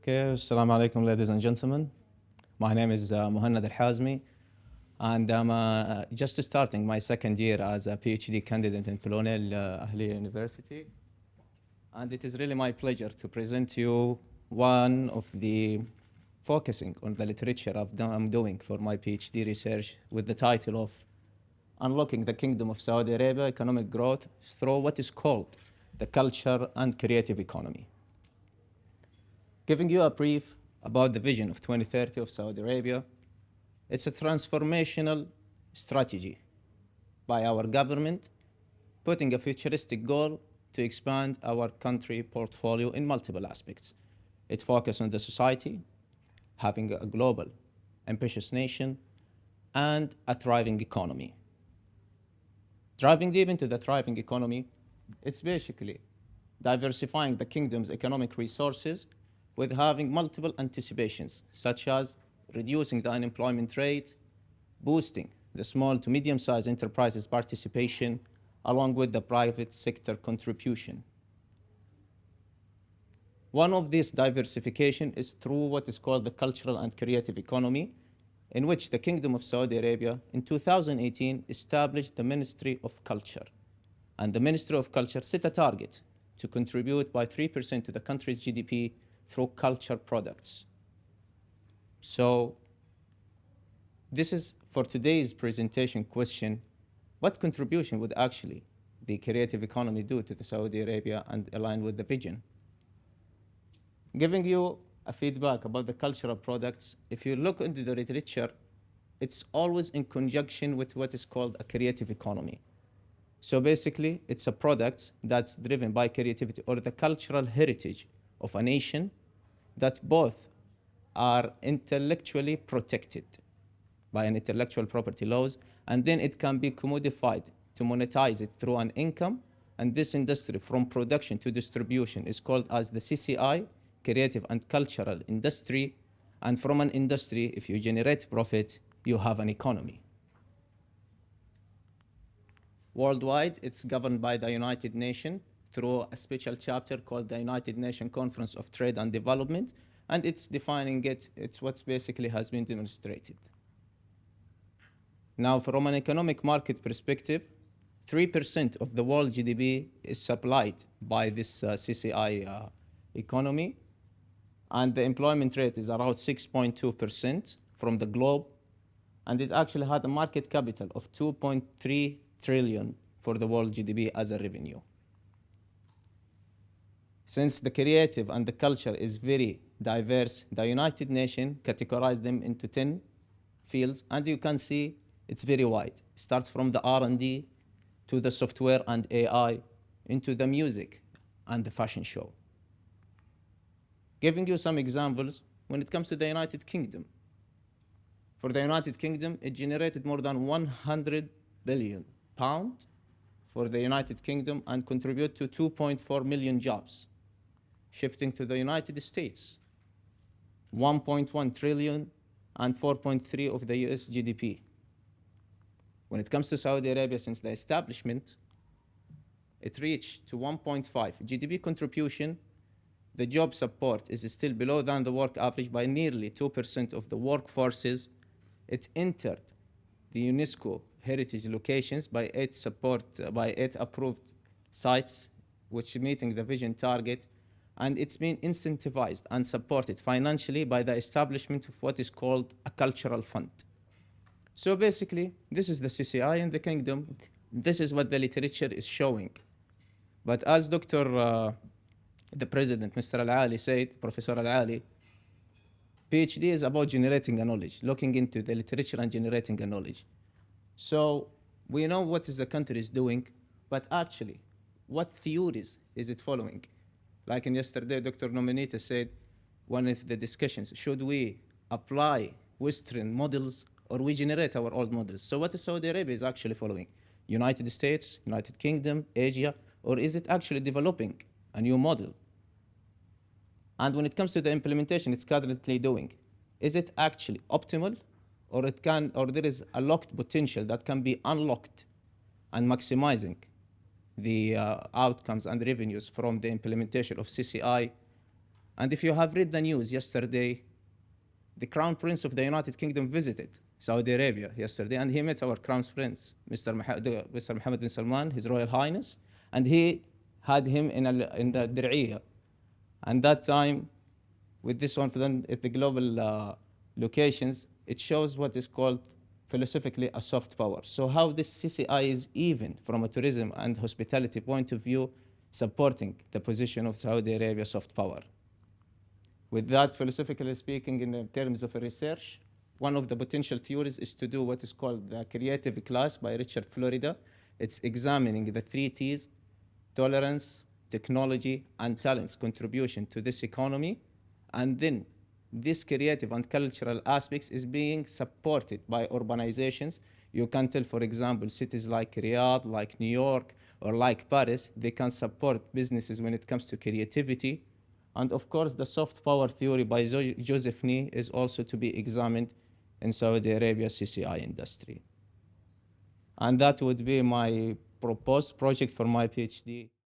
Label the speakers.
Speaker 1: Okay, assalamu alaikum, ladies and gentlemen. My name is Muhannad Alhazmi, and I'm just starting my second year as a PhD candidate in Brunel, Ahlia University. And it is really my pleasure to present to you one of the focusing on the literature I'm doing for my PhD research with the title of Unlocking the Kingdom of Saudi Arabia Economic Growth Through What is Called the Culture and Creative Economy. Giving you a brief about the vision of 2030 of Saudi Arabia, it's a transformational strategy by our government, putting a futuristic goal to expand our country portfolio in multiple aspects. It focuses on the society, having a global, ambitious nation, and a thriving economy. Driving deep into the thriving economy, it's basically diversifying the kingdom's economic resources with having multiple anticipations, such as reducing the unemployment rate, boosting the small to medium-sized enterprises' participation, along with the private sector contribution. One of these diversification is through what is called the cultural and creative economy, in which the Kingdom of Saudi Arabia in 2018 established the Ministry of Culture. And the Ministry of Culture set a target to contribute by 3% to the country's GDP through culture products. So this is for today's presentation question, what contribution would actually the creative economy do to the Saudi Arabia and align with the vision? Giving you a feedback about the cultural products, if you look into the literature, it's always in conjunction with what is called a creative economy. So basically, it's a product that's driven by creativity or the cultural heritage of a nation that both are intellectually protected by an intellectual property laws, and then it can be commodified to monetize it through an income, and this industry from production to distribution is called as the CCI, creative and cultural industry, and from an industry, if you generate profit, you have an economy. Worldwide, it's governed by the United Nations through a special chapter called the United Nations Conference of Trade and Development, and it's defining it, it's what basically has been demonstrated. Now, from an economic market perspective, 3% of the world GDP is supplied by this CCI economy, and the employment rate is around 6.2% from the globe, and it actually had a market capital of 2.3 trillion for the world GDP as a revenue. Since the creative and the culture is very diverse, the United Nations categorized them into 10 fields, and you can see it's very wide. It starts from the R&D to the software and AI, into the music and the fashion show. Giving you some examples, when it comes to the United Kingdom. For the United Kingdom, it generated more than 100 billion pounds for the United Kingdom and contribute to 2.4 million jobs. Shifting to the United States, 1.1 trillion and 4.3 of the US GDP. When it comes to Saudi Arabia, since the establishment, it reached to 1.5 GDP contribution. The job support is still below than the work average by nearly 2% of the workforces. It entered the UNESCO heritage locations by 8 approved sites, which meeting the vision target, and it's been incentivized and supported financially by the establishment of what is called a cultural fund. So basically, this is the CCI in the kingdom. This is what the literature is showing. But as the President, Mr. Al-Ali said, Professor Al-Ali, PhD is about generating a knowledge, looking into the literature and generating a knowledge. So we know what is the country is doing, but actually, what theories is it following? Like in yesterday, Dr. Nominita said, one of the discussions, should we apply Western models or we generate our old models? So what is Saudi Arabia is actually following? United States, United Kingdom, Asia, or is it actually developing a new model? And when it comes to the implementation it's currently doing, is it actually optimal, or there is a locked potential that can be unlocked and maximizing the outcomes and revenues from the implementation of CCI And if you have read the news yesterday, the Crown Prince of the United Kingdom visited Saudi Arabia yesterday, and he met our Crown Prince, Mr. Mohammed bin Salman, His Royal Highness, and he had him in the Dir'iyah. And that time, with this one, then at the global locations, it shows what is called philosophically a soft power. So how this CCI is even from a tourism and hospitality point of view, supporting the position of Saudi Arabia soft power. With that, philosophically speaking, in terms of research, one of the potential theories is to do what is called the creative class by Richard Florida. It's examining the 3 T's, tolerance, technology, and talent's contribution to this economy. And then this creative and cultural aspects is being supported by urbanizations. You can tell, for example, cities like Riyadh, like New York, or like Paris, they can support businesses when it comes to creativity. And of course, the soft power theory by Joseph Nee is also to be examined in Saudi Arabia CCI industry. And that would be my proposed project for my PhD.